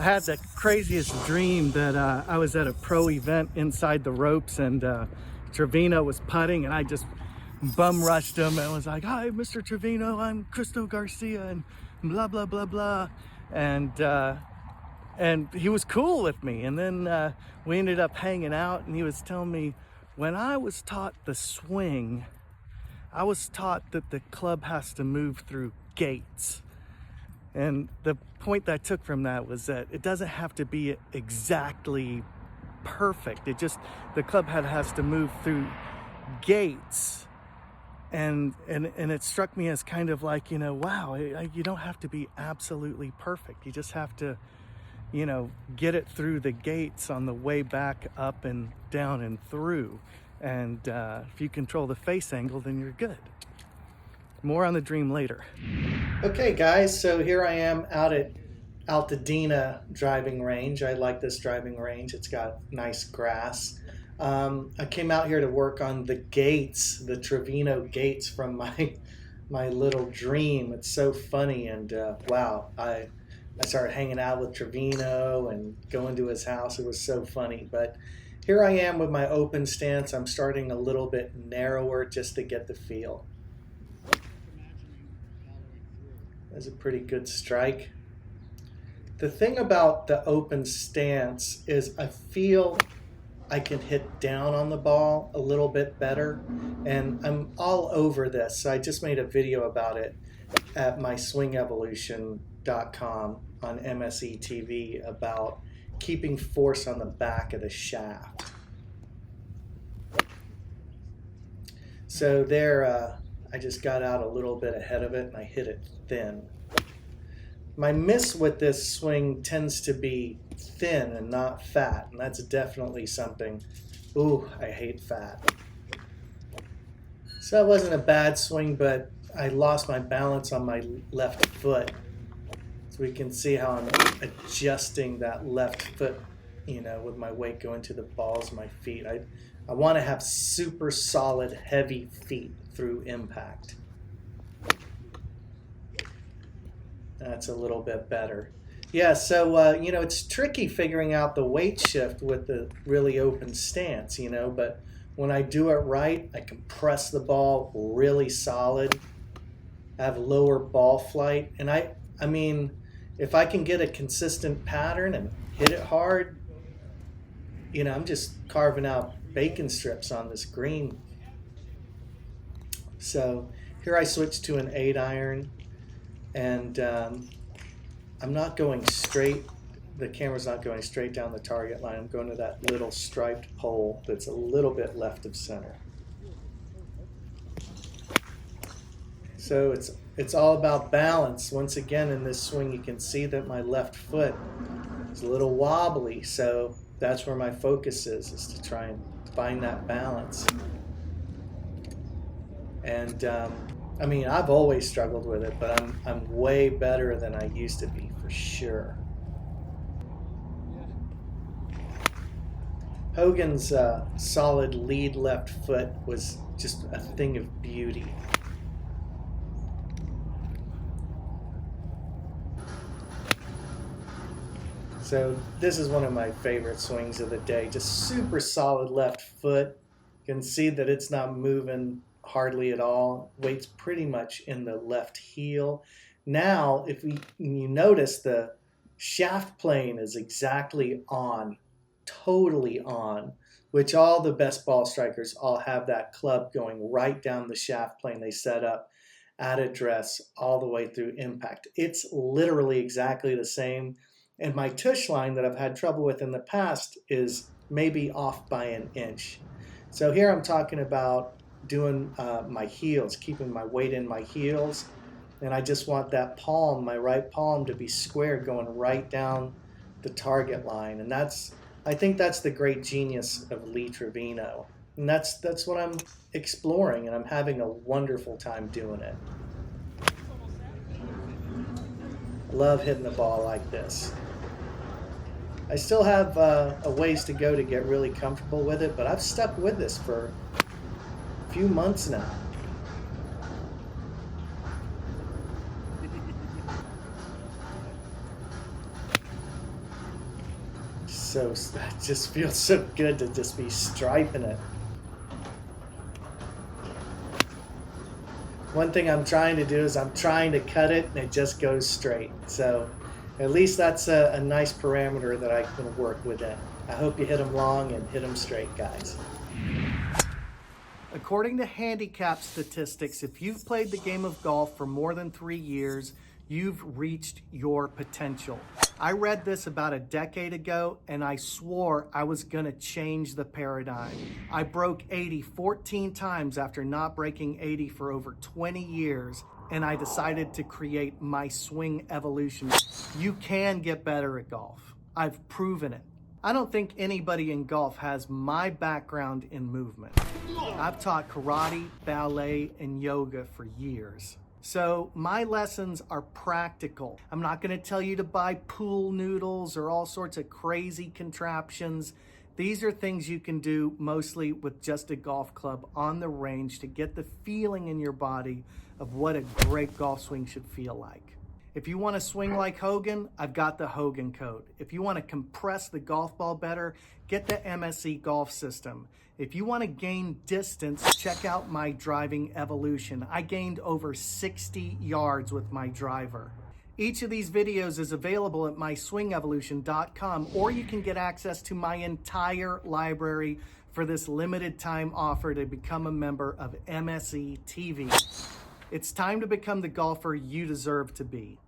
had the craziest dream that I was at a pro event inside the ropes, and Trevino was putting, and I just bum rushed him and was like, "Hi, Mr. Trevino, I'm Christo Garcia," and blah blah blah blah, and he was cool with me. And then we ended up hanging out, and he was telling me, when I was taught the swing, I was taught that the club has to move through gates. And the point that I took from that was that it doesn't have to be exactly perfect. The club head has to move through gates. And it struck me as kind of like, wow, you don't have to be absolutely perfect. You just have to, get it through the gates on the way back up and down and through. And if you control the face angle, then you're good. More on the dream later. Okay guys, so here I am out at Altadena driving range. I like this driving range. It's got nice grass. I came out here to work on the gates, the Trevino gates from my little dream. It's so funny, and wow, I started hanging out with Trevino and going to his house. It was so funny. But here I am with my open stance. I'm starting a little bit narrower just to get the feel. That's a pretty good strike. The thing about the open stance is I feel I can hit down on the ball a little bit better, and I'm all over this. So I just made a video about it at myswingevolution.com on MSE TV about keeping force on the back of the shaft. So there, I just got out a little bit ahead of it and I hit it thin. My miss with this swing tends to be thin and not fat, and that's definitely something. Ooh, I hate fat. So that wasn't a bad swing, but I lost my balance on my left foot. So we can see how I'm adjusting that left foot, with my weight going to the balls of my feet. I want to have super solid, heavy feet through impact. That's a little bit better. Yeah, so, it's tricky figuring out the weight shift with the really open stance, but when I do it right, I can press the ball really solid, have lower ball flight, and I mean, if I can get a consistent pattern and hit it hard, I'm just carving out bacon strips on this green. So here I switched to an 8-iron, and I'm not going straight, the camera's not going straight down the target line. I'm going to that little striped pole that's a little bit left of center. So it's all about balance. Once again, in this swing, you can see that my left foot is a little wobbly, so that's where my focus is to try and find that balance. And I mean, I've always struggled with it, but I'm way better than I used to be, for sure. Hogan's solid lead left foot was just a thing of beauty. So this is one of my favorite swings of the day. Just super solid left foot. You can see that it's not moving hardly at all. Weight's pretty much in the left heel. Now, if you notice, the shaft plane is exactly on, totally on, which all the best ball strikers all have that club going right down the shaft plane they set up at address all the way through impact. It's literally exactly the same. And my tush line that I've had trouble with in the past is maybe off by an inch. So here I'm talking about doing my heels, keeping my weight in my heels, and I just want that palm, my right palm, to be squared going right down the target line. And I think that's the great genius of Lee Trevino. And that's what I'm exploring, and I'm having a wonderful time doing it. I love hitting the ball like this. I still have a ways to go to get really comfortable with it, but I've stuck with this for a few months now. that just feels so good to just be striping it. One thing I'm trying to do is I'm trying to cut it and it just goes straight. So at least that's a nice parameter that I can work within. I hope you hit them long and hit them straight, guys. According to handicap statistics, if you've played the game of golf for more than 3 years, you've reached your potential. I read this about a decade ago and I swore I was gonna change the paradigm. I broke 80 14 times after not breaking 80 for over 20 years, and I decided to create my swing evolution. You can get better at golf. I've proven it. I don't think anybody in golf has my background in movement. I've taught karate, ballet, and yoga for years. So my lessons are practical. I'm not gonna tell you to buy pool noodles or all sorts of crazy contraptions. These are things you can do mostly with just a golf club on the range to get the feeling in your body of what a great golf swing should feel like. If you want to swing like Hogan, I've got the Hogan code. If you want to compress the golf ball better, get the MSE golf system. If you want to gain distance, check out my driving evolution. I gained over 60 yards with my driver. Each of these videos is available at myswingevolution.com, or you can get access to my entire library for this limited time offer to become a member of MSE TV. It's time to become the golfer you deserve to be.